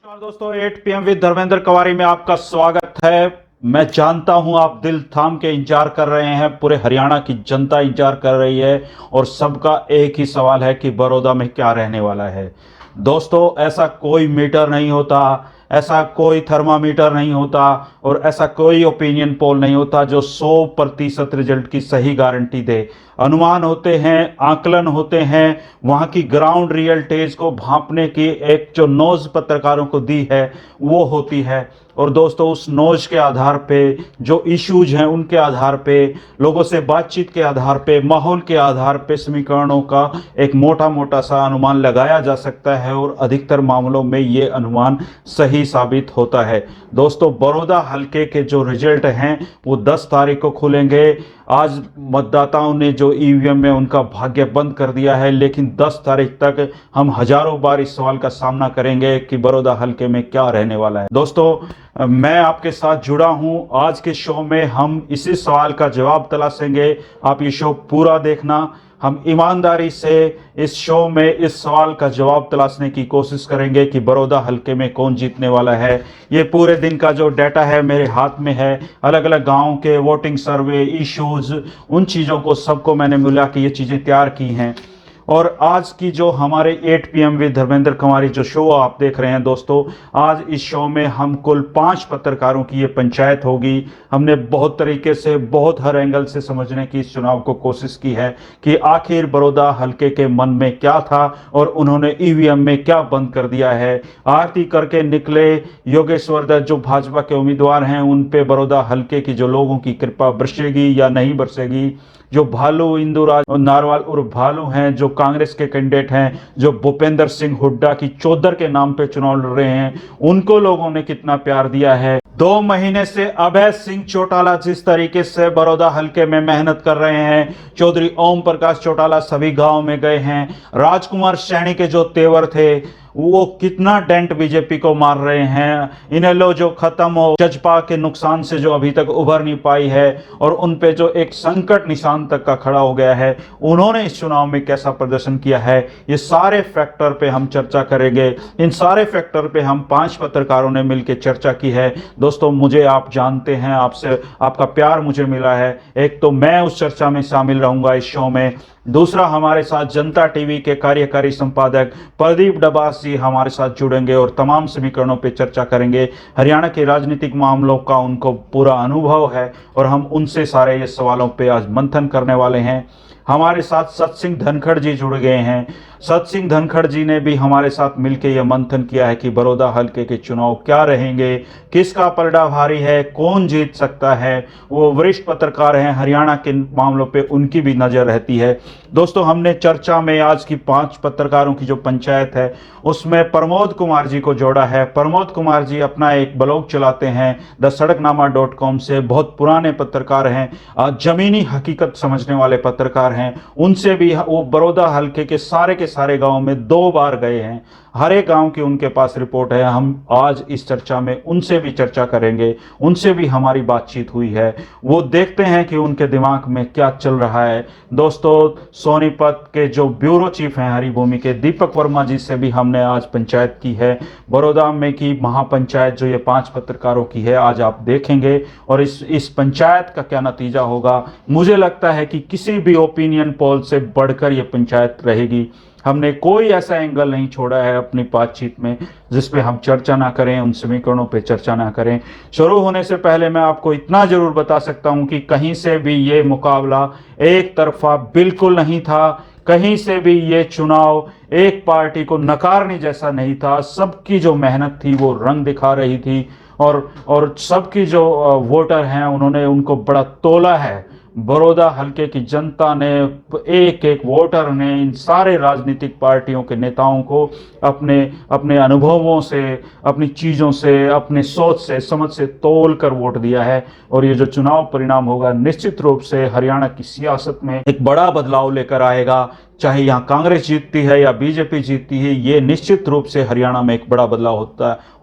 नमस्कार दोस्तों, 8 PM with Dharmendra कवारी में आपका स्वागत है। मैं जानता हूं आप दिल थाम के इंतजार कर रहे हैं, पूरे हरियाणा की जनता इंतजार कर रही है और सबका एक ही सवाल है कि बड़ौदा में क्या रहने वाला है। दोस्तों, ऐसा कोई मीटर नहीं होता, ऐसा कोई थर्मामीटर नहीं होता और ऐसा कोई ओपिनियन पोल नहीं होता जो 100% रिजल्ट की सही गारंटी दे। अनुमान होते हैं, आकलन होते हैं, वहाँ की ग्राउंड रियलिटीज को भांपने की एक जो नोज पत्रकारों को दी है वो होती है। और दोस्तों, उस नोज के आधार पे, जो इश्यूज हैं उनके आधार पे, लोगों से बातचीत के आधार पे, माहौल के आधार पे समीकरणों का एक मोटा मोटा सा अनुमान लगाया जा सकता है और अधिकतर मामलों में ये अनुमान सही साबित होता है। दोस्तों, बड़ौदा हलके के जो रिजल्ट हैं वो 10 तारीख को खुलेंगे। आज मतदाताओं ने जो ईवीएम में उनका भाग्य बंद कर दिया है, लेकिन 10 तारीख तक हम हजारों बार इस सवाल का सामना करेंगे कि बड़ौदा हलके में क्या रहने वाला है। दोस्तों, मैं आपके साथ जुड़ा हूं। आज के शो में हम इसी सवाल का जवाब तलाशेंगे। आप ये शो पूरा देखना। हम ईमानदारी से इस शो में इस सवाल का जवाब तलाशने की कोशिश करेंगे कि बड़ौदा हलके में कौन जीतने वाला है। ये पूरे दिन का जो डाटा है मेरे हाथ में है, अलग अलग गांव के वोटिंग सर्वे, इश्यूज, उन चीज़ों को सबको मैंने मिला के ये चीज़ें तैयार की हैं। और आज की जो हमारे 8 PM विद धर्मेंद्र कुमारी जो शो आप देख रहे हैं दोस्तों, आज इस शो में हम कुल 5 पत्रकारों की ये पंचायत होगी। हमने बहुत तरीके से, बहुत हर एंगल से समझने की इस चुनाव को कोशिश की है कि आखिर बड़ौदा हलके के मन में क्या था और उन्होंने ईवीएम में क्या बंद कर दिया है। आरती करके निकले योगेश्वर दत्त जो भाजपा के उम्मीदवार हैं, उन पे बड़ौदा हलके की जो लोगों की कृपा बरसेगी या नहीं बरसेगी। जो भालू इंदुराज और नारवाल और भालू हैं, जो कांग्रेस के कैंडिडेट हैं, जो भूपेंद्र सिंह हुड्डा की चौधर के नाम पे चुनाव लड़ रहे हैं, उनको लोगों ने कितना प्यार दिया है। 2 महीने से अभय सिंह चौटाला जिस तरीके से बड़ौदा हलके में मेहनत कर रहे हैं, चौधरी ओम प्रकाश चौटाला सभी गांव में गए हैं, राजकुमार सैनी के जो तेवर थे वो कितना डेंट बीजेपी को मार रहे हैं। इनेलो जो खत्म हो, जजपा के नुकसान से जो अभी तक उभर नहीं पाई है और उन पे जो एक संकट निशान तक का खड़ा हो गया है, उन्होंने इस चुनाव में कैसा प्रदर्शन किया है, ये सारे फैक्टर पे हम चर्चा करेंगे। इन सारे फैक्टर पे हम 5 पत्रकारों ने मिलकर चर्चा की है। दोस्तों, मुझे आप जानते हैं, आपसे आपका प्यार मुझे मिला है। एक तो मैं उस चर्चा में शामिल रहूंगा इस शो में, दूसरा हमारे साथ जनता टीवी के कार्यकारी संपादक प्रदीप डबास जी हमारे साथ जुड़ेंगे और तमाम समीकरणों पर चर्चा करेंगे। हरियाणा के राजनीतिक मामलों का उनको पूरा अनुभव है और हम उनसे सारे ये सवालों पे आज मंथन करने वाले हैं। हमारे साथ सत सिंह धनखड़ जी जुड़ गए हैं। सत सिंह धनखड़ जी ने भी हमारे साथ मिलकर यह मंथन किया है कि बड़ौदा हलके के चुनाव क्या रहेंगे, किसका पलड़ा भारी है, कौन जीत सकता है। वो वरिष्ठ पत्रकार हैं, हरियाणा के मामलों पे उनकी भी नज़र रहती है। दोस्तों, हमने चर्चा में आज की 5 पत्रकारों की जो पंचायत है उसमें प्रमोद कुमार जी को जोड़ा है। प्रमोद कुमार जी अपना एक ब्लॉग चलाते हैं thesड़कनामा.com से, बहुत पुराने पत्रकार हैं, जमीनी हकीकत समझने वाले पत्रकार हैं। उनसे भी वो बड़ौदा हलके के सारे गांव में 2 बार गए हैं, हर एक गांव की उनके पास रिपोर्ट है। हम आज इस चर्चा में उनसे भी चर्चा करेंगे, उनसे भी हमारी बातचीत हुई है, वो देखते हैं कि उनके दिमाग में क्या चल रहा है। दोस्तों, सोनीपत के जो ब्यूरो चीफ हैं हरिभूमि के, दीपक वर्मा जी से भी हमने आज पंचायत की है। बड़ौदा में की महापंचायत जो ये 5 पत्रकारों की है, आज आप देखेंगे और इस पंचायत का क्या नतीजा होगा। मुझे लगता है कि किसी भी ओपिनियन पोल से बढ़कर ये पंचायत रहेगी। हमने कोई ऐसा एंगल नहीं छोड़ा है अपनी बातचीत में जिस पे हम चर्चा ना करें, उन समीकरणों पे चर्चा ना करें। शुरू होने से पहले मैं आपको इतना जरूर बता सकता हूं कि कहीं से भी ये मुकाबला एक तरफा बिल्कुल नहीं था। कहीं से भी ये चुनाव एक पार्टी को नकारने जैसा नहीं था। सबकी जो मेहनत थी वो रंग दिखा रही थी और सबकी जो वोटर हैं उन्होंने उनको बड़ा तोला है। बड़ौदा हलके की जनता ने, एक एक वोटर ने इन सारे राजनीतिक पार्टियों के नेताओं को अपने अनुभवों से, अपनी चीज़ों से, अपने सोच से, समझ से तोल कर वोट दिया है। और ये जो चुनाव परिणाम होगा निश्चित रूप से हरियाणा की सियासत में एक बड़ा बदलाव लेकर आएगा। चाहे यहाँ कांग्रेस जीतती है या बीजेपी जीतती है, ये निश्चित रूप से हरियाणा में एक बड़ा बदलाव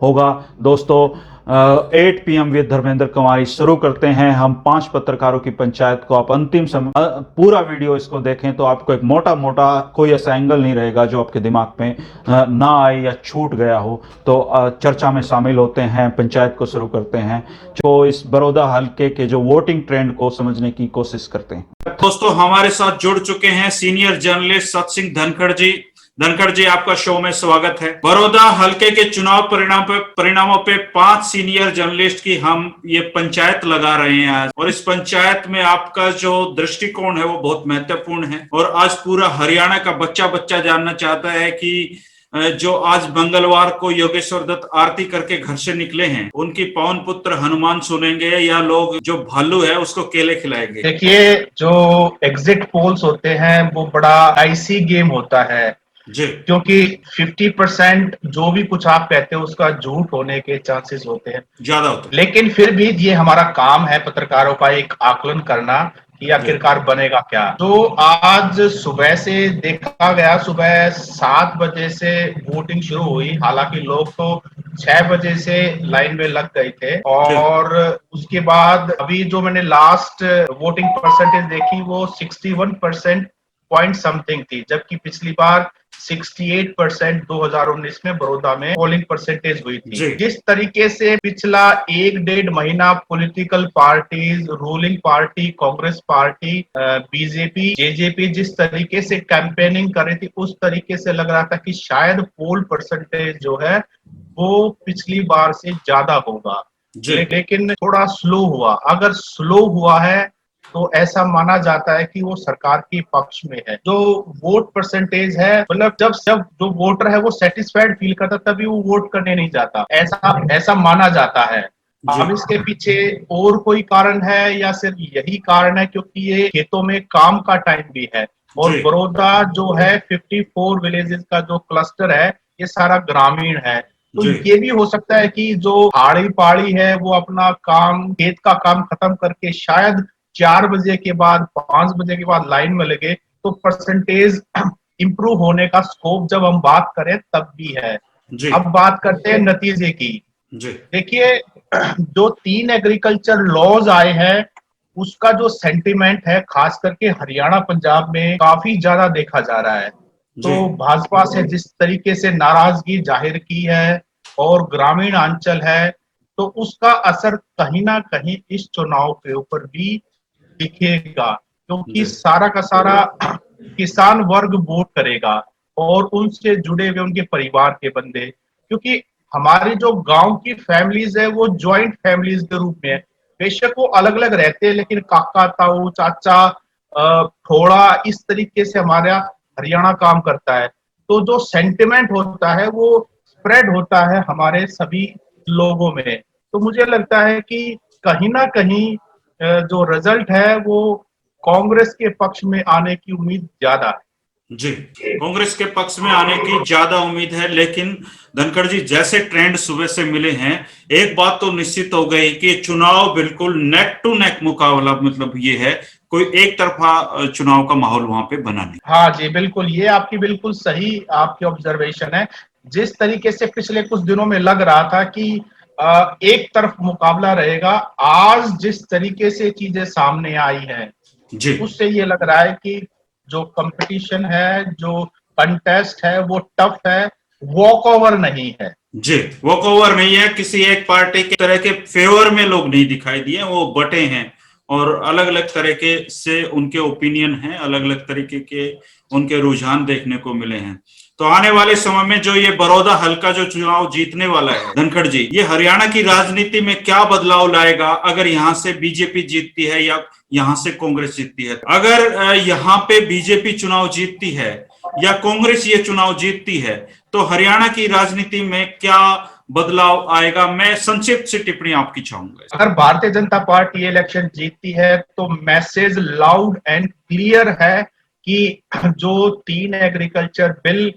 होगा। दोस्तों, 8 PM विद धर्मेंद्र कुंवारी शुरू करते हैं। हम 5 पत्रकारों की पंचायत को आप अंतिम समय पूरा वीडियो इसको देखें तो आपको एक मोटा मोटा कोई ऐसा एंगल नहीं रहेगा जो आपके दिमाग में ना आए या छूट गया हो। तो चर्चा में शामिल होते हैं, पंचायत को शुरू करते हैं, जो इस बड़ौदा हल्के के जो वोटिंग ट्रेंड को समझने की कोशिश करते हैं। दोस्तों, हमारे साथ जुड़ चुके हैं सीनियर जर्नलिस्ट सतसिंह धनखड़ जी। धनखड़ जी, आपका शो में स्वागत है। बड़ौदा हल्के के चुनाव परिणामों पे 5 सीनियर जर्नलिस्ट की हम ये पंचायत लगा रहे हैं आज, और इस पंचायत में आपका जो दृष्टिकोण है वो बहुत महत्वपूर्ण है। और आज पूरा हरियाणा का बच्चा बच्चा जानना चाहता है कि जो आज मंगलवार को योगेश्वर दत्त आरती करके घर से निकले हैं, उनकी पवन पुत्र हनुमान सुनेंगे या लोग जो भालू है उसको केले खिलाएंगे? देखिए, जो एग्जिट पोल्स होते हैं वो बड़ा आइसी गेम होता है जी, क्योंकि 50% जो भी कुछ आप कहते हो उसका झूठ होने के चांसेस होते हैं, ज्यादा होता है। लेकिन फिर भी ये हमारा काम है पत्रकारों का एक आकलन करना कि आखिरकार बनेगा क्या। तो आज सुबह से देखा गया, सुबह 7 बजे से वोटिंग शुरू हुई, हालांकि लोग तो 6 बजे से लाइन में लग गए थे, और उसके बाद अभी जो मैंने लास्ट वोटिंग परसेंटेज देखी वो 61% पॉइंट समथिंग थी, जबकि पिछली बार 68% 2019 में बड़ौदा में पोलिंग परसेंटेज हुई थी। जिस तरीके से पिछला 1-1.5 महीना political parties, ruling party Congress party, BJP, JJP जिस तरीके से कैंपेनिंग कर रही थी, उस तरीके से लग रहा था कि शायद पोल परसेंटेज जो है वो पिछली बार से ज्यादा होगा, लेकिन थोड़ा स्लो हुआ। अगर स्लो हुआ है तो ऐसा माना जाता है कि वो सरकार के पक्ष में है। जो वोट परसेंटेज है, मतलब जब जो वोटर है वो सेटिस्फाइड फील करता तभी वो वोट करने नहीं जाता, ऐसा माना जाता है। अब इसके पीछे और कोई कारण है या सिर्फ यही कारण है क्योंकि ये खेतों में काम का टाइम भी है, और बड़ौदा जो है 54 विलेजेस का जो क्लस्टर है ये सारा ग्रामीण है। तो ये भी हो सकता है कि जो आड़ी पाड़ी है वो अपना काम, खेत का काम खत्म करके शायद 4 बजे के बाद, 5 बजे के बाद लाइन में लगे, तो परसेंटेज इंप्रूव होने का स्कोप जब हम बात करें तब भी है। अब बात करते हैं नतीजे की। देखिए, जो 3 एग्रीकल्चर लॉज आए हैं उसका जो सेंटिमेंट है खास करके हरियाणा पंजाब में काफी ज्यादा देखा जा रहा है। तो भाजपा से जिस तरीके से नाराजगी जाहिर की है और ग्रामीण अंचल है, तो उसका असर कहीं ना कहीं इस चुनाव के ऊपर भी दिखेगा, क्योंकि सारा का सारा किसान वर्ग वोट करेगा और उनसे जुड़े हुए उनके परिवार के बंदे, क्योंकि हमारी जो गांव की फैमिलीज है वो ज्वाइंट फैमिलीज के रूप में है। बेशक वो अलग अलग रहते हैं लेकिन काका, ताऊ, चाचा, थोड़ा इस तरीके से हमारा हरियाणा काम करता है। तो जो सेंटिमेंट होता है वो स्प्रेड होता है हमारे सभी लोगों में। तो मुझे लगता है कि कहीं ना कहीं जो रिजल्ट है वो कांग्रेस के पक्ष में आने की उम्मीद ज्यादा है। जी, कांग्रेस के पक्ष में आने की ज्यादा उम्मीद है, लेकिन धनखड़ जी जैसे ट्रेंड सुबह से मिले हैं, एक बात तो निश्चित हो गई कि चुनाव बिल्कुल नेक टू नेक मुकाबला, मतलब ये है, कोई एक तरफा चुनाव का माहौल वहां पे बना नहीं। हाँ जी, बिल्कुल, ये आपकी बिल्कुल सही आपकी ऑब्जर्वेशन है। जिस तरीके से पिछले कुछ दिनों में लग रहा था कि एक तरफ मुकाबला रहेगा, आज जिस तरीके से चीजें सामने आई हैं उससे ये लग रहा है कि जो कंपटीशन है, जो कंटेस्ट है वो टफ है, वॉक ओवर नहीं है। जी, वॉक ओवर नहीं है, किसी एक पार्टी के तरह के फेवर में लोग नहीं दिखाई दिए, वो बटे हैं और अलग अलग तरीके से उनके ओपिनियन हैं, अलग अलग तरीके के उनके रुझान देखने को मिले हैं। तो आने वाले समय में जो ये बड़ौदा हल्का जो चुनाव जीतने वाला है धनखड़ जी, ये हरियाणा की राजनीति में क्या बदलाव लाएगा अगर यहाँ से बीजेपी जीतती है या यहाँ से कांग्रेस जीतती है? अगर यहाँ पे बीजेपी चुनाव जीतती है या कांग्रेस ये चुनाव जीतती है तो हरियाणा की राजनीति में क्या बदलाव आएगा? मैं संक्षिप्त से टिप्पणी आपकी चाहूंगा। अगर भारतीय जनता पार्टी इलेक्शन जीतती है तो मैसेज लाउड एंड क्लियर है कि जो 3 एग्रीकल्चर बिल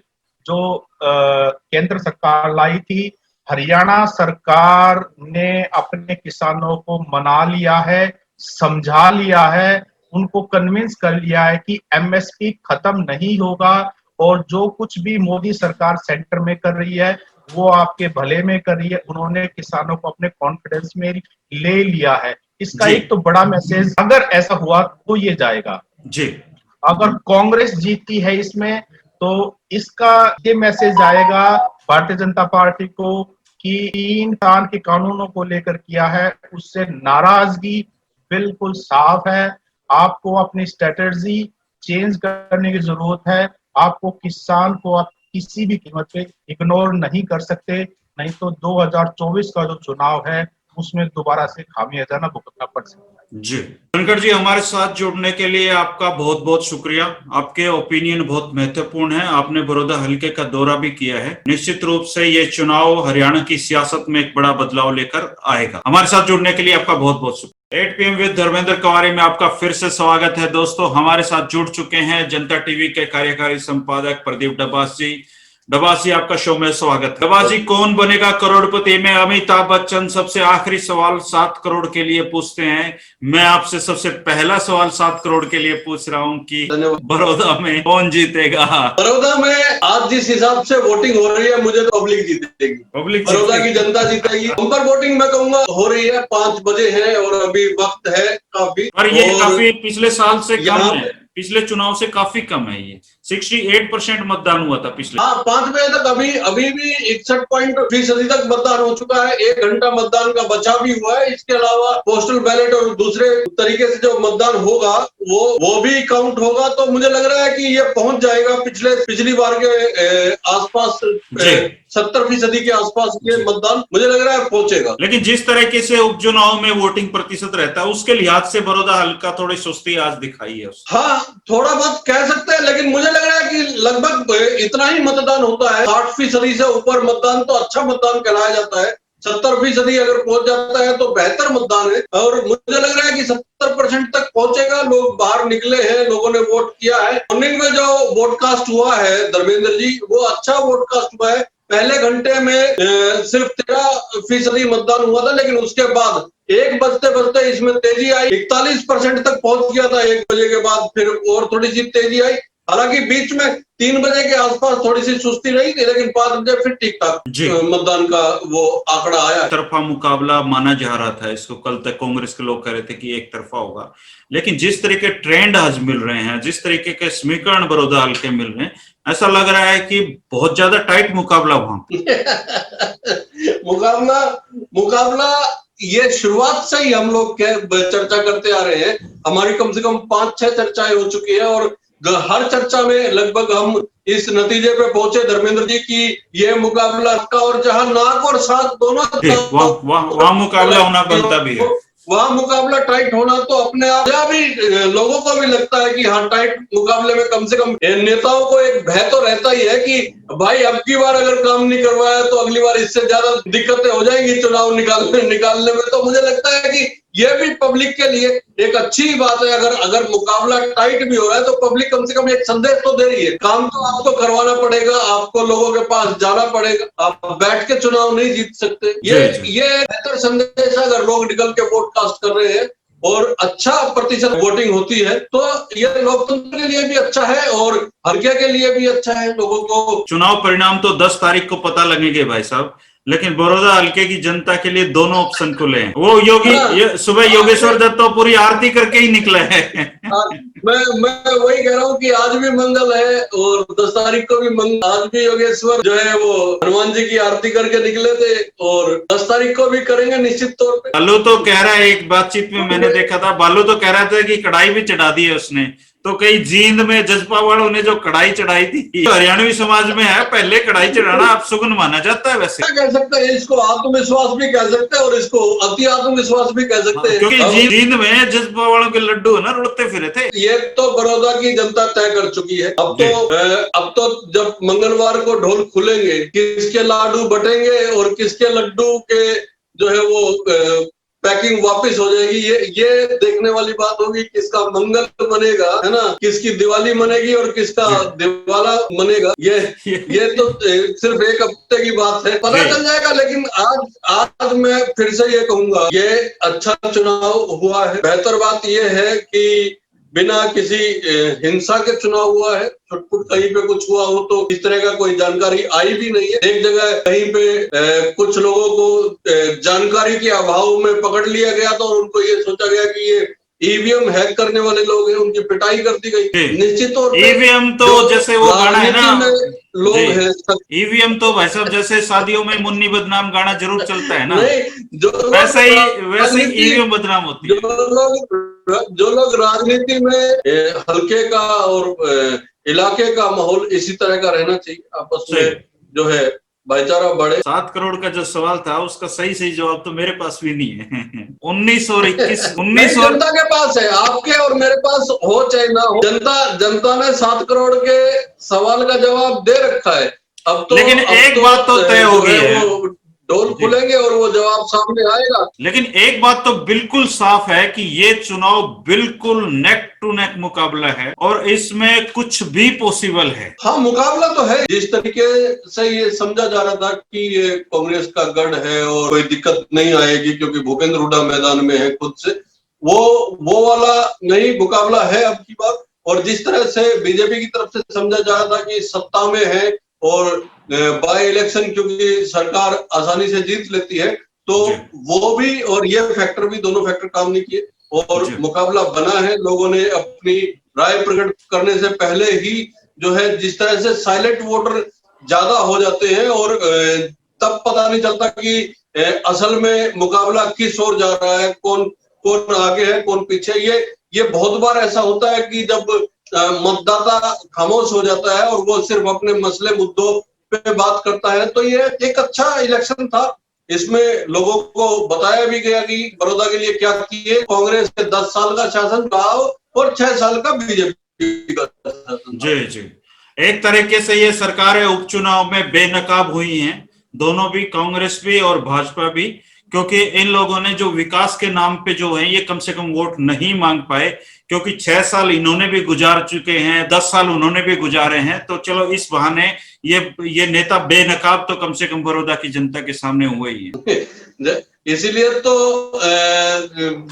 जो केंद्र सरकार लाई थी, हरियाणा सरकार ने अपने किसानों को मना लिया है, समझा लिया है, उनको कन्विंस कर लिया है कि एमएसपी खत्म नहीं होगा और जो कुछ भी मोदी सरकार सेंटर में कर रही है वो आपके भले में कर रही है। उन्होंने किसानों को अपने कॉन्फिडेंस में ले लिया है। इसका जी एक तो बड़ा मैसेज अगर ऐसा हुआ तो ये जाएगा। जी अगर कांग्रेस जीतती है इसमें तो इसका ये मैसेज आएगा भारतीय जनता पार्टी को कि 3 के कानूनों को लेकर किया है उससे नाराजगी बिल्कुल साफ है। आपको अपनी स्ट्रेटेजी चेंज करने की जरूरत है। आपको किसान को आप किसी भी कीमत पे इग्नोर नहीं कर सकते, नहीं तो 2024 का जो चुनाव है उसमें दोबारा से खामियाजा भुगतना पड़ सकता है। जी धनखड़ जी, हमारे साथ जुड़ने के लिए आपका बहुत बहुत शुक्रिया। आपके ओपिनियन बहुत महत्वपूर्ण है। आपने बड़ौदा हल्के का दौरा भी किया है। निश्चित रूप से ये चुनाव हरियाणा की सियासत में एक बड़ा बदलाव लेकर आएगा। हमारे साथ जुड़ने के लिए आपका बहुत बहुत शुक्रिया। 8 PM विद धर्मेंद्र कवारी में आपका फिर से स्वागत है। दोस्तों, हमारे साथ जुड़ चुके हैं जनता टीवी के कार्यकारी संपादक प्रदीप डबास जी। डबास जी, आपका शो में स्वागत है। डबास जी, कौन बनेगा करोड़पति में अमिताभ बच्चन सबसे आखिरी सवाल 7 करोड़ के लिए पूछते हैं। मैं आपसे सबसे पहला सवाल 7 करोड़ के लिए पूछ रहा हूं कि बड़ौदा में कौन जीतेगा? बड़ौदा में आज जिस हिसाब से वोटिंग हो रही है मुझे तो पब्लिक जीतेगी। बड़ौदा की जनता जीतेगी। बम्पर वोटिंग मैं कहूंगा हो रही है। 5 बजे है और अभी वक्त है काफी। और ये काफी पिछले साल से कम है, पिछले चुनाव से काफी कम है। ये 68% मतदान हुआ था पिछले। हाँ, 5 बजे तक अभी भी 61% तक मतदान हो चुका है। 1 घंटा मतदान का बचा भी हुआ है। इसके अलावा पोस्टल बैलेट और दूसरे तरीके से जो मतदान होगा वो भी काउंट होगा। तो मुझे लग रहा है कि ये पहुंच जाएगा पिछली बार के आसपास 70% के आसपास के मतदान मुझे लग रहा है पहुंचेगा। लेकिन जिस तरीके से उपचुनाव में वोटिंग प्रतिशत रहता है उसके लिहाज से बड़ौदा हल्का थोड़ी सुस्ती आज दिखाई है। हाँ, थोड़ा बहुत कह सकते हैं, लेकिन मुझे लग रहा है कि लगभग इतना ही मतदान होता है। 60% से ऊपर मतदान तो अच्छा मतदान कहलाया जाता है। 70% अगर पहुंच जाता है तो बेहतर मतदान है। और मुझे लग रहा है कि 70% तक पहुंचेगा। लोग बाहर निकले हैं, लोगों ने वोट किया है। मॉर्निंग में जो वोटकास्ट हुआ है धर्मेंद्र जी, वो अच्छा वोटकास्ट हुआ है। पहले घंटे में सिर्फ 13% मतदान हुआ था, लेकिन उसके बाद 1 बजते बजते इसमें तेजी आई। 41% तक पहुंच गया था 1 बजे के बाद, फिर और थोड़ी सी तेजी आई। हालांकि बीच में 3 बजे के आसपास थोड़ी सी सुस्ती रही थी, लेकिन 5 बजे फिर ठीक ठाक मतदान का वो आंकड़ा आया। एक तरफा मुकाबला माना जा रहा था इसको। कल तक कांग्रेस के लोग कह रहे थे कि एक तरफा होगा, लेकिन जिस तरीके ट्रेंड आज मिल रहे हैं, जिस तरीके के समीकरण बड़ौदा हल्के मिल रहे हैं, ऐसा लग रहा है कि बहुत ज्यादा टाइट मुकाबला वहां मुकाबला ये शुरुआत से ही हम लोग चर्चा करते आ रहे हैं। हमारी कम से कम 5-6 चर्चाएं हो चुकी है और हर चर्चा में लगभग हम इस नतीजे पे पहुंचे धर्मेंद्र जी कि ये मुकाबला का, और जहां नाक और साथ दोनों वहां मुकाबला होना बनता भी है। वहां मुकाबला टाइट होना तो अपने आप भी लोगों को भी लगता है कि हाँ, टाइट मुकाबले में कम से कम नेताओं को एक भय तो रहता ही है कि भाई अब की बार अगर काम नहीं करवाया तो अगली बार इससे ज्यादा दिक्कतें हो जाएंगी चुनाव निकालने में। तो मुझे लगता है कि ये भी पब्लिक के लिए एक अच्छी बात है। अगर मुकाबला टाइट भी हो रहा है तो पब्लिक कम से कम एक संदेश तो दे रही है। काम तो आपको करवाना पड़ेगा, आपको लोगों के पास जाना पड़ेगा, आप बैठ के चुनाव नहीं जीत सकते। ये बेहतर संदेश है। अगर लोग निकल के वोट कास्ट कर रहे हैं और अच्छा प्रतिशत वोटिंग होती है तो ये लोकतंत्र के लिए भी अच्छा है और हल्के के लिए भी अच्छा है। लोगों को चुनाव परिणाम तो 10 तारीख को पता लगेंगे भाई साहब, लेकिन बड़ौदा हल्के की जनता के लिए दोनों ऑप्शन खुले हैं। वो सुबह योगेश्वर दत्त तो पूरी आरती करके ही निकले हैं। मैं वही कह रहा हूँ कि आज भी मंगल है और 10 तारीख को भी मंगल। आज भी योगेश्वर जो है वो हनुमान जी की आरती करके निकले थे और 10 तारीख को भी करेंगे निश्चित तौर पे। बालू तो कह रहा है, एक बातचीत में मैंने देखा था, बालू तो कह रहा था कि कढ़ाई भी चढ़ा दी है उसने। तो कई जींद में जज्बा वालों ने जो कढ़ाई चढ़ाई थी, तो हरियाणवी समाज में है पहले कढ़ाई चढ़ाना आप सुगुन माना जाता है। वैसे कह सकते हैं, इसको आत्मविश्वास भी कह सकते हैं और इसको अति आत्मविश्वास भी कह सकते हैं, क्योंकि जींद में जज्बा वालों के लड्डू है ना रुड़ते फिरे थे। ये तो बड़ौदा की जनता तय कर चुकी है। अब तो जब मंगलवार को ढोल खुलेंगे, किसके लाडू बटेंगे और किसके लड्डू के जो है वो पैकिंग वापस हो जाएगी, ये देखने वाली बात होगी। किसका मंगल मनेगा, है ना, किसकी दिवाली मनेगी और किसका दिवाला मनेगा। ये तो सिर्फ 1 हफ्ते की बात है, पता चल जाएगा। लेकिन आज मैं फिर से ये कहूंगा, ये अच्छा चुनाव हुआ है। बेहतर बात ये है कि बिना किसी हिंसा के चुनाव हुआ है। छुटपुट कहीं पे कुछ हुआ हो तो इस तरह का कोई जानकारी आई भी नहीं है। एक जगह कहीं पे कुछ लोगों को जानकारी के अभाव में पकड़ लिया गया था और उनको ये सोचा गया कि ये ईवीएम हैक करने वाले लोग हैं, उनकी पिटाई कर दी गई। निश्चित तौर पे ईवीएम तो जैसे वो गाना है ना, लोग हैं, ईवीएम तो भाई साहब जैसे शादियों में मुन्नी बदनाम गाना जरूर चलता है ना, नहीं, वैसे ही ईवीएम बदनाम होती है। जो लोग राजनीति में हल्के का और इलाके का माहौल इसी तरह का रहना चाहिए, आपस में जो है भाईचारा बढ़े। 7 करोड़ का जो सवाल था उसका सही जवाब तो मेरे पास भी नहीं है। 19 और 21 जनता के पास है, आपके और मेरे पास हो चाहे ना हो, जनता ने 7 करोड़ के सवाल का जवाब दे रखा है। अब तो लेकिन एक बात तो तय हो गई है, डोल खुलेंगे और वो जवाब सामने आएगा। लेकिन एक बात तो बिल्कुल साफ है कि ये चुनाव बिल्कुल नेक टू नेक मुकाबला है और इसमें कुछ भी पॉसिबल है। हाँ, मुकाबला तो है। जिस तरीके से ये समझा जा रहा था कि ये कांग्रेस का गढ़ है और कोई दिक्कत नहीं आएगी क्योंकि भूपेंद्र हुड्डा मैदान में है खुद से, वो वाला नहीं मुकाबला है अब की बात। और जिस तरह से बीजेपी की तरफ से समझा जा रहा था कि सत्ता में है और बाय इलेक्शन क्योंकि सरकार आसानी से जीत लेती है, तो वो भी और ये फैक्टर भी, दोनों फैक्टर काम नहीं किए और मुकाबला बना है। लोगों ने अपनी राय प्रकट करने से पहले ही जो है, जिस तरह से साइलेंट वोटर ज्यादा हो जाते हैं और तब पता नहीं चलता कि असल में मुकाबला किस ओर जा रहा है, कौन आगे है कौन पीछे। ये बहुत बार ऐसा होता है कि जब मतदाता खामोश हो जाता है और वो सिर्फ अपने मसले मुद्दों पे बात करता है, तो ये एक अच्छा इलेक्शन था। इसमें लोगों को बताया भी गया कि बड़ौदा के लिए क्या किए। कांग्रेस के 10 साल का शासन रहा और 6 साल का बीजेपी का शासन। जी एक तरीके से ये सरकारें उपचुनाव में बेनकाब हुई हैं, दोनों भी, कांग्रेस भी और भाजपा भी, क्योंकि इन लोगों ने जो विकास के नाम पे जो है ये कम से कम वोट नहीं मांग पाए, क्योंकि 6 साल इन्होंने भी गुजार चुके हैं, 10 साल उन्होंने भी गुजारे हैं। तो चलो इस बहाने ये नेता बेनकाब तो कम से कम बड़ौदा की जनता के सामने हुए ही हैं। इसीलिए तो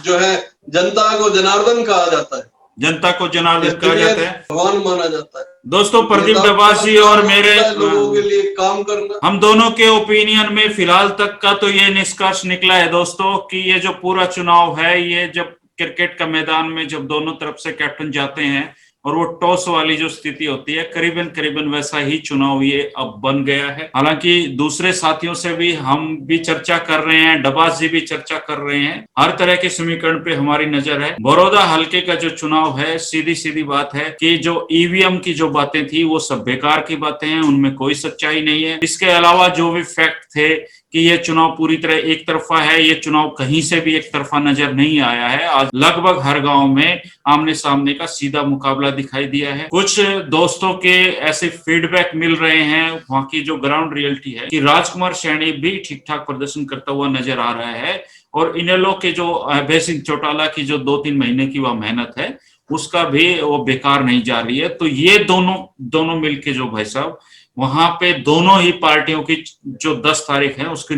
जो है जनता को जनार्दन कहा जाता है, जनता को जनार्दन कहा जाता है, भगवान माना जाता है। दोस्तों प्रदीप डबासी और मेरे लोगों के लिए काम करना, हम दोनों के ओपिनियन में फिलहाल तक का तो ये निष्कर्ष निकला है दोस्तों कि ये जो पूरा चुनाव है, ये जब क्रिकेट का मैदान में जब दोनों तरफ से कैप्टन जाते हैं और वो टॉस वाली जो स्थिति होती है, करीबन वैसा ही चुनाव ये अब बन गया है। हालांकि दूसरे साथियों से भी हम भी चर्चा कर रहे हैं, डबास जी भी चर्चा कर रहे हैं, हर तरह के समीकरण पे हमारी नजर है। बड़ौदा हल्के का जो चुनाव है, सीधी बात है कि जो ईवीएम की जो बातें थी वो सब बेकार की बातें हैं, उनमें कोई सच्चाई नहीं है। इसके अलावा जो भी फैक्ट थे कि ये चुनाव पूरी तरह एक तरफा है, ये चुनाव कहीं से भी एक तरफा नजर नहीं आया है। आज लगभग हर गांव में आमने सामने का सीधा मुकाबला दिखाई दिया है। कुछ दोस्तों के ऐसे फीडबैक मिल रहे हैं, वहां की जो ग्राउंड रियलिटी है, कि राजकुमार सैनी भी ठीक ठाक प्रदर्शन करता हुआ नजर आ रहा है और इनेलो के जो अभय सिंह चौटाला की जो 2-3 महीने की वह मेहनत है उसका भी वो बेकार नहीं जा रही है। तो ये दोनों मिलके जो भाई साहब वहां पे दोनों ही पार्टियों की जो 10 तारीख है उसकी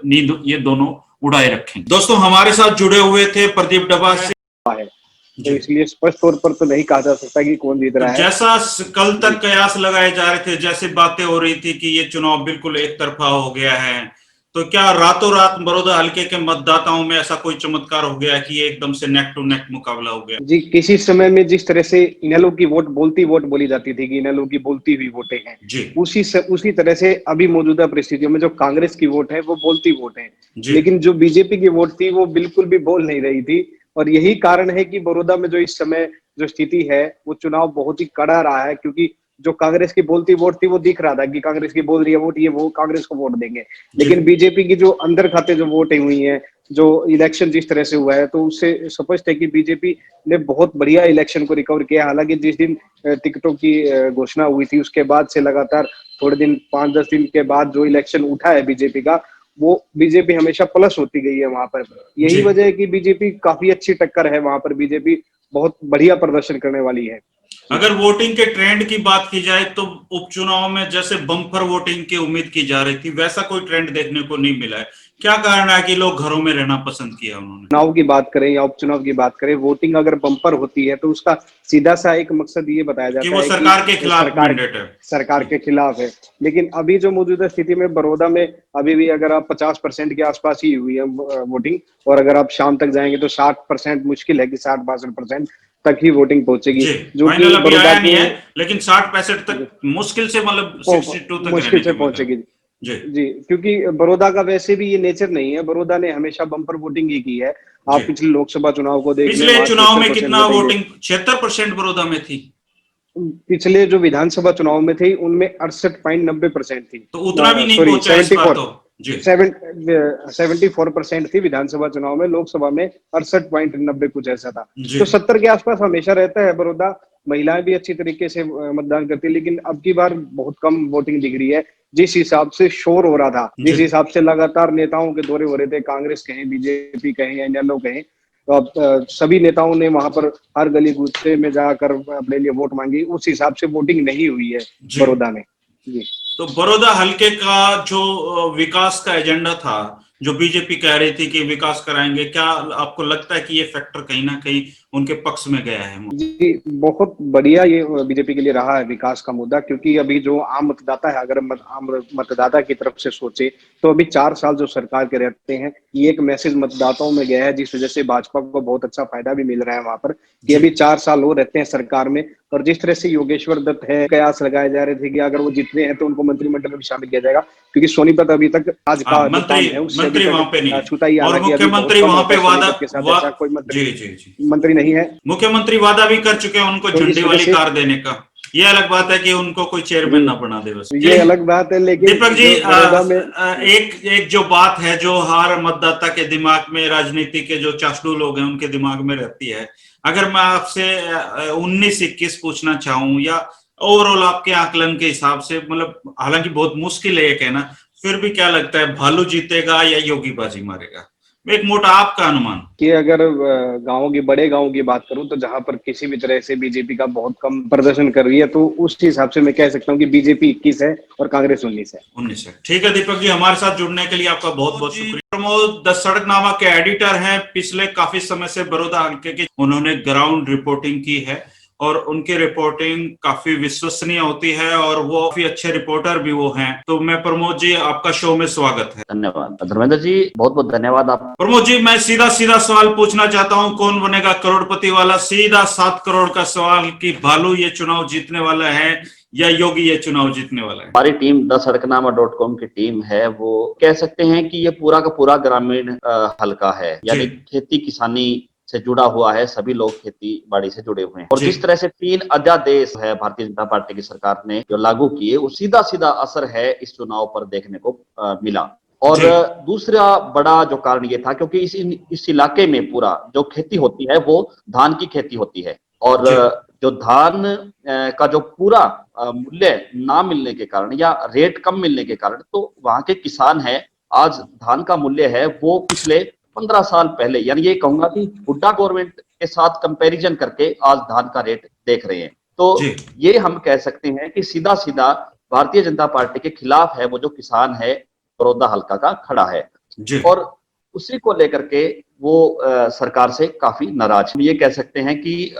नींद ये दोनों उड़ाए रखेंगे। दोस्तों हमारे साथ जुड़े हुए थे प्रदीप डबासी है, तो इसलिए स्पष्ट तौर पर तो नहीं कहा जा सकता कि कौन जीत रहा है। जैसा कल तक कयास लगाए जा रहे थे, जैसी बातें हो रही थी कि ये चुनाव बिल्कुल एक तरफा हो गया है, तो क्या रातों रात बड़ौदा हल्के के मतदाताओं में ऐसा कोई चमत्कार हो गया कि ये एकदम से नेक टू नेक मुकाबला हो गया? जी, किसी समय में जिस तरह से इनेलो की वोट बोली जाती थी कि इनेलो की बोलती हुई वोटें हैं, उसी तरह से अभी मौजूदा परिस्थितियों में जो कांग्रेस की वोट है वो बोलती वोट है, लेकिन जो बीजेपी की वोट थी वो बिल्कुल भी बोल नहीं रही थी। और यही कारण है कि बड़ौदा में जो इस समय जो स्थिति है वो चुनाव बहुत ही कड़ा रहा है, क्योंकि जो कांग्रेस की बोलती वोट थी वो दिख रहा था कि कांग्रेस की बोल रही है वोट, ये वो कांग्रेस को वोट देंगे। लेकिन बीजेपी की जो अंदर खाते जो वोटें हुई हैं, जो इलेक्शन जिस तरह से हुआ है, तो उससे स्पष्ट है कि बीजेपी ने बहुत बढ़िया इलेक्शन को रिकवर किया। हालांकि जिस दिन टिकटों की घोषणा हुई थी उसके बाद से लगातार थोड़े दिन 5-10 दिन के बाद जो इलेक्शन उठा है बीजेपी का, वो बीजेपी हमेशा प्लस होती गई है वहां पर। यही वजह है कि बीजेपी काफी अच्छी टक्कर है वहां पर, बीजेपी बहुत बढ़िया प्रदर्शन करने वाली है। अगर वोटिंग के ट्रेंड की बात की जाए तो उपचुनाव में जैसे बम्पर वोटिंग की उम्मीद की जा रही थी वैसा कोई ट्रेंड देखने को नहीं मिला है, क्या कारण है कि लोग घरों में रहना पसंद किया उन्होंने? चुनाव की बात करें या उपचुनाव की बात करें, वोटिंग अगर बम्पर होती है तो उसका सीधा सा एक मकसद ये बताया कि जाता वो है सरकार के कि खिलाफ मैंडेट है। सरकार के खिलाफ है। लेकिन अभी जो मौजूदा स्थिति में बड़ौदा में अभी भी अगर आप 50% के आसपास ही हुई है वोटिंग, और अगर आप शाम तक जाएंगे तो 60% मुश्किल है कि 60-62% तक ही वोटिंग पहुंचेगी, जो कि फाइनल अभी बड़ौदा आया नहीं के है, लेकिन 60-65 तक मुश्किल से, मतलब 62 तक मुश्किल रहने से की उम्मीद है। पहुंचेगी। जी जी, क्योंकि बड़ौदा का वैसे भी ये नेचर नहीं है, बड़ौदा ने हमेशा बम्पर वोटिंग ही की है। जी। आप पिछले लोकसभा चुनाव को देख लें, पिछले वहां चुनाव में 76% कितना वोटिंग है। वोटिंग? 76% बड़ौदा में थी। पिछले जो विधानसभा चुनाव में थी उनमें 68.90% थी। तो उतना भी नहीं सॉरी, पहुंचा इस बार तो। जी 74% थी विधानसभा चुनाव में, लोकसभा में 68.90 कुछ ऐसा था। जी तो 70 के आसपास हमेशा रहता है बड़ौदा। महिलाएं भी अच्छी तरीके से मतदान करती है, लेकिन अब की बार बहुत कम वोटिंग दिख रही है। जिस हिसाब से शोर हो रहा था, जिस जी हिसाब से लगातार नेताओं के दौरे हो रहे थे, कांग्रेस कहें, बीजेपी कहें या इनेलो कहें, तो अब सभी नेताओं ने वहां पर हर गली कूचे में जाकर अपने लिए वोट मांगी, उस हिसाब से वोटिंग नहीं हुई है जी। बड़ौदा में। जी, तो बड़ौदा हल्के का जो विकास का एजेंडा था, जो बीजेपी कह रही थी कि विकास कराएंगे, क्या आपको लगता है कि ये फैक्टर कहीं ना कहीं उनके पक्ष में गया है? जी, बहुत बढ़िया ये बीजेपी के लिए रहा है विकास का मुद्दा, क्योंकि अभी जो आम मतदाता है, अगर आम मतदाता की तरफ से सोचे तो अभी 4 साल जो सरकार के रहते हैं, ये एक मैसेज मतदाताओं में गया है, जिस वजह से भाजपा को बहुत अच्छा फायदा भी मिल रहा है वहां पर, कि जी अभी 4 साल वो रहते हैं सरकार में। और जिस तरह से योगेश्वर दत्त है, कयास लगाए जा रहे थे कि अगर वो जीतते हैं तो उनको मंत्रिमंडल में भी शामिल किया जाएगा, क्योंकि सोनीपत अभी तक आज हाँ, का जो मंत्री काम है उससे अभी मंत्री वहां पे नहीं तक है। छूता ही, और हालांकि अभी बहुत मुख्यमंत्री कम वहां होता पे है सोनीपत के साथ, ऐसा कोई जी जी जी मंत्री नहीं है। मुख्यमंत्री वादा भी कर चुके हैं उनको तो झंडी इस वजह वाली से कार देने का। ये अलग बात है कि उनको कोई चेयरमैन जी, ना बना दे बस। ये अलग बात है, लेकिन दीपक जी, जो बड़ौदा में एक एक जो बात है जो हर मतदाता के दिमाग में, राजनीति के जो चासलू लोग हैं उनके दिमाग में रहती है, अगर मैं आपसे 19-21 पूछना चाहूं, या ओवरऑल आपके आकलन के हिसाब से, मतलब हालांकि बहुत मुश्किल है ये कहना, फिर भी क्या लगता है, भालू जीतेगा या योगी बाजी मारेगा? एक मोटा आपका अनुमान। कि अगर गांवों की, बड़े गांवों की बात करूं तो जहां पर किसी भी तरह से बीजेपी का बहुत कम प्रदर्शन कर रही है, तो उस हिसाब से मैं कह सकता हूं कि बीजेपी 21 है और कांग्रेस 19 है। 19 है। ठीक है दीपक जी, हमारे साथ जुड़ने के लिए आपका बहुत बहुत शुक्रिया। प्रमोद द सड़कनामा के एडिटर हैं, पिछले काफी समय से बड़ौदा हल्के की उन्होंने ग्राउंड रिपोर्टिंग की है और उनकी रिपोर्टिंग काफी विश्वसनीय होती है और वो काफी अच्छे रिपोर्टर भी वो हैं। तो मैं प्रमोद जी, आपका शो में स्वागत है। धन्यवाद धर्मेंद्र जी, बहुत बहुत धन्यवाद। आप प्रमोद जी, मैं सीधा सीधा सवाल पूछना चाहता हूं, कौन बनेगा करोड़पति वाला? सीधा 7 करोड़ का सवाल कि भालू ये चुनाव जीतने वाला है या योगी ये चुनाव जीतने वाला है? हमारी टीम dassadknama.com की टीम है, वो कह सकते हैं कि ये पूरा का पूरा ग्रामीण हल्का है, यानी खेती किसानी से जुड़ा हुआ है, सभी लोग खेती बाड़ी से जुड़े हुए हैं। और जिस तरह से 3 अध्यादेश है भारतीय जनता पार्टी की सरकार ने जो लागू किए, वो सीधा सीधा असर है इस चुनाव पर देखने को मिला। और दूसरा बड़ा जो कारण ये था, क्योंकि इस इलाके में पूरा जो खेती होती है वो धान की खेती होती है, और जो धान का जो पूरा मूल्य ना मिलने के कारण या रेट कम मिलने के कारण, तो वहां के किसान है, आज धान का मूल्य है वो पिछले 15 साल पहले, यानी ये कहूंगा कि हुड्डा गवर्नमेंट के साथ कंपैरिजन करके आज धान का रेट देख रहे हैं। तो ये हम कह सकते हैं कि सीधा सीधा भारतीय जनता पार्टी के खिलाफ है वो जो किसान है बड़ौदा हल्का का खड़ा है, और उसी को लेकर के वो सरकार से काफी नाराज। हम ये कह सकते हैं कि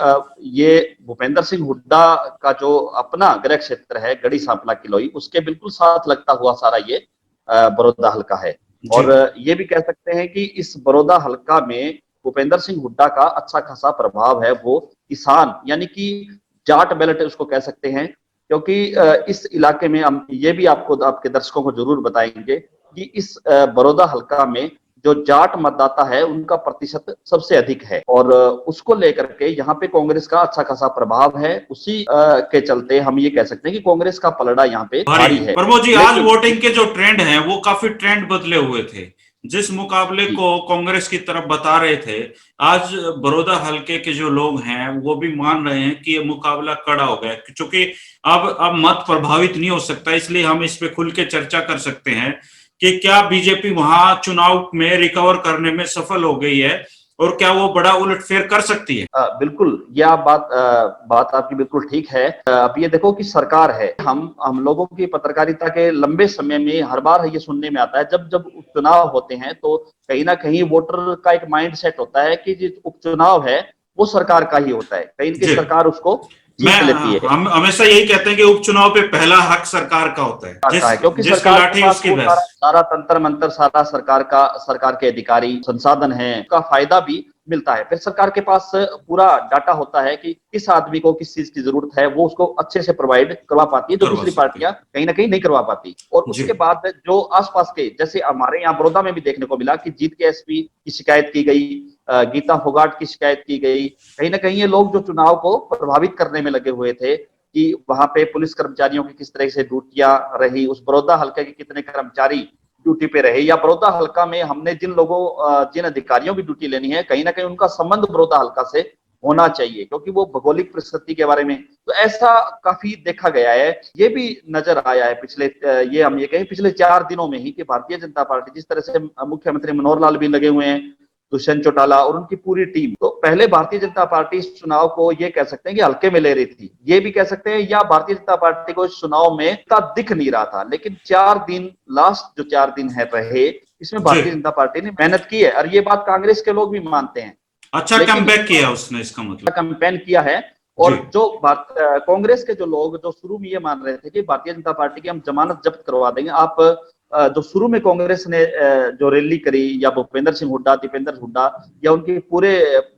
ये भूपेंद्र सिंह हुड्डा का जो अपना गृह क्षेत्र है गढ़ी सांपला किलोई, उसके बिल्कुल साथ लगता हुआ सारा ये बड़ौदा हल्का है। और ये भी कह सकते हैं कि इस बड़ौदा हल्का में भूपेंद्र सिंह हुड्डा का अच्छा खासा प्रभाव है, वो किसान यानी कि जाट बैलेट उसको कह सकते हैं, क्योंकि इस इलाके में हम ये भी आपको, आपके दर्शकों को जरूर बताएंगे कि इस बड़ौदा हल्का में जो जाट मतदाता है उनका प्रतिशत सबसे अधिक है, और उसको लेकर के यहाँ पे कांग्रेस का अच्छा खासा प्रभाव है। उसी के चलते हम ये कह सकते हैं कि कांग्रेस का पलड़ा यहाँ पे भारी है। प्रमोद जी, आज वोटिंग के जो ट्रेंड हैं वो काफी ट्रेंड बदले हुए थे, जिस मुकाबले को कांग्रेस की तरफ बता रहे थे, आज बड़ौदा हल्के के जो लोग हैं वो भी मान रहे हैं कि ये मुकाबला कड़ा हो गया, क्योंकि अब मत प्रभावित नहीं हो सकता। इसलिए हम इस पे खुल के चर्चा कर सकते हैं कि क्या बीजेपी वहां चुनाव में रिकवर करने में सफल हो गई है, और क्या वो बड़ा उलटफेर कर सकती है? बिल्कुल, यह बात आपकी बिल्कुल ठीक है। अब ये देखो कि सरकार है, हम लोगों की पत्रकारिता के लंबे समय में हर बार ये सुनने में आता है, जब जब उपचुनाव होते हैं तो कहीं ना कहीं वोटर का एक माइंड सेट होता है कि जो उपचुनाव है वो सरकार का ही होता है, कहीं की सरकार उसको जीत लेती है। हम हमेशा यही कहते हैं कि उपचुनाव पे पहला हक सरकार का होता है, क्योंकि जिसकी सरकार लाठी के पास उसकी वो भैंस। सारा तंत्र मंत्र, सारा सरकार के अधिकारी संसाधन है का फायदा भी मिलता है। फिर सरकार के पास पूरा डाटा होता है कि किस आदमी को किस चीज की जरूरत है, वो उसको अच्छे से प्रोवाइड करवा पाती है, जो दूसरी पार्टियां कहीं ना कहीं नहीं करवा पाती। और उसके बाद जो आसपास के, जैसे हमारे यहाँ बड़ौदा में भी देखने को मिला कि जीत के एसपी की शिकायत की गई, गीता फोगाट की शिकायत की गई। कहीं ना कहीं ये लोग जो चुनाव को प्रभावित करने में लगे हुए थे कि वहां पे पुलिस कर्मचारियों की किस तरह से ड्यूटियां रही, उस बड़ौदा हल्के के कितने कर्मचारी ड्यूटी पे रहे, या बड़ौदा हल्का में हमने जिन अधिकारियों की ड्यूटी लेनी है, कहीं ना कहीं उनका संबंध बड़ौदा हल्का से होना चाहिए, क्योंकि वो भौगोलिक परिस्थिति के बारे में तो ऐसा काफी देखा गया है। ये भी नजर आया है पिछले 4 दिनों में ही कि भारतीय जनता पार्टी, जिस तरह से मुख्यमंत्री मनोहर लाल भी लगे हुए हैं, दुष्यंत चौटाला और उनकी पूरी टीम, तो पहले भारतीय जनता पार्टी इस चुनाव को ये कह सकते हैं कि हल्के में ले रही थी, ये भी कह सकते हैं, या भारतीय जनता पार्टी को इस चुनाव में का दिख नहीं रहा था। लेकिन 4 दिन, लास्ट जो 4 दिन है रहे, इसमें भारतीय जनता पार्टी ने मेहनत की है, और ये बात कांग्रेस के लोग भी मानते हैं। अच्छा कमबैक किया उसने, इसका मतलब कैंपेन किया है। और जो कांग्रेस के जो लोग जो शुरू में ये मान रहे थे कि भारतीय जनता पार्टी की हम जमानत जब्त करवा देंगे, आप जो शुरू में कांग्रेस ने जो रैली करी, या भूपेंद्र सिंह हुड्डा, दीपेंद्र हुड्डा, या उनके पूरे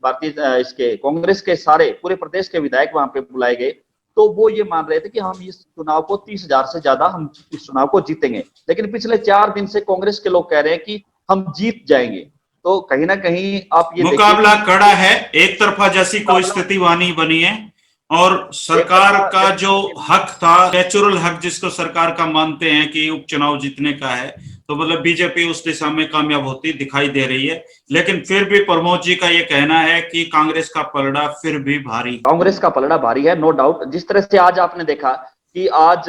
भारतीय इसके कांग्रेस के सारे पूरे प्रदेश के विधायक वहां पे बुलाए गए, तो वो ये मान रहे थे कि हम इस चुनाव को 30,000 से ज्यादा हम इस चुनाव को जीतेंगे। लेकिन पिछले 4 दिन से कांग्रेस के लोग कह रहे हैं कि हम जीत जाएंगे। तो कहीं ना कहीं आप ये मुकाबला कड़ा है, एक तरफा जैसी कोई स्थिति वानी बनी है, और सरकार का जो हक था, नेचुरल हक जिसको सरकार का मानते हैं कि उपचुनाव जीतने का है, तो मतलब बीजेपी उस दिशा में कामयाब होती दिखाई दे रही है। लेकिन फिर भी प्रमोद जी का ये कहना है कि कांग्रेस का पलड़ा फिर भी भारी, कांग्रेस का पलड़ा भारी है, नो डाउट। जिस तरह से आज आपने देखा कि आज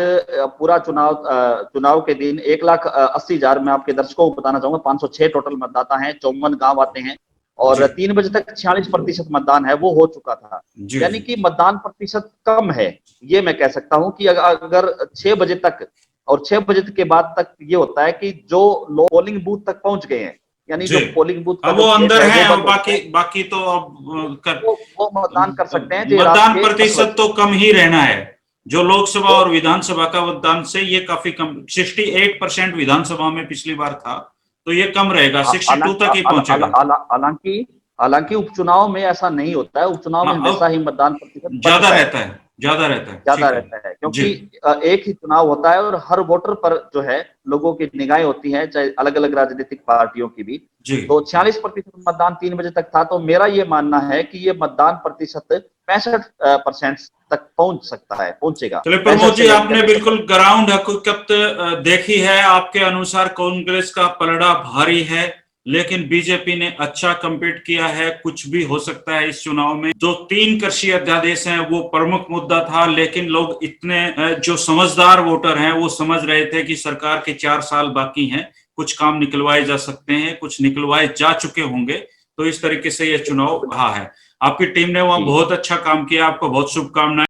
पूरा चुनाव के दिन 1,80,000, मैं आपके दर्शकों को बताना चाहूंगा, 506 टोटल मतदाता हैं, 54 गांव आते हैं, और 3 बजे तक 46% मतदान है वो हो चुका था। यानी कि मतदान प्रतिशत कम है, ये मैं कह सकता हूं कि अगर 6 बजे तक और 6 बजे के बाद तक ये होता है कि जो लोग पोलिंग बूथ तक पहुंच गए हैं, यानी जो पोलिंग बूथ वो अंदर है, और बाकी तो अब वो मतदान कर सकते हैं। मतदान प्रतिशत तो कम ही रहना है, जो लोकसभा और विधानसभा का मतदान से ये काफी कम, 68% विधानसभा में पिछली बार था, तो ये कम रहेगा, 62 तक ही पहुंचेगा। हालांकि उपचुनाव में ऐसा नहीं होता है, उपचुनाव में हमेशा ही मतदान प्रतिशत ज्यादा रहता है, क्योंकि एक ही चुनाव होता है और हर वोटर पर जो है लोगों की निगाहें होती हैं, चाहे अलग अलग राजनीतिक पार्टियों की भी। तो 46% मतदान 3 बजे तक था, तो मेरा ये मानना है कि ये मतदान प्रतिशत 65% तक पहुंचेगा। चलिए प्रमोद जी, आपने बिल्कुल ग्राउंड हकीकत देखी है, आपके अनुसार कांग्रेस का पलड़ा भारी है, लेकिन बीजेपी ने अच्छा कम्पीट किया है, कुछ भी हो सकता है इस चुनाव में। जो 3 कृषि अध्यादेश हैं वो प्रमुख मुद्दा था, लेकिन लोग इतने जो समझदार वोटर हैं वो समझ रहे थे कि सरकार के 4 साल बाकी हैं, कुछ काम निकलवाए जा सकते हैं, कुछ निकलवाए जा चुके होंगे, तो इस तरीके से ये चुनाव रहा है। आपकी टीम ने वहां बहुत अच्छा काम किया, आपको बहुत शुभकामनाएं।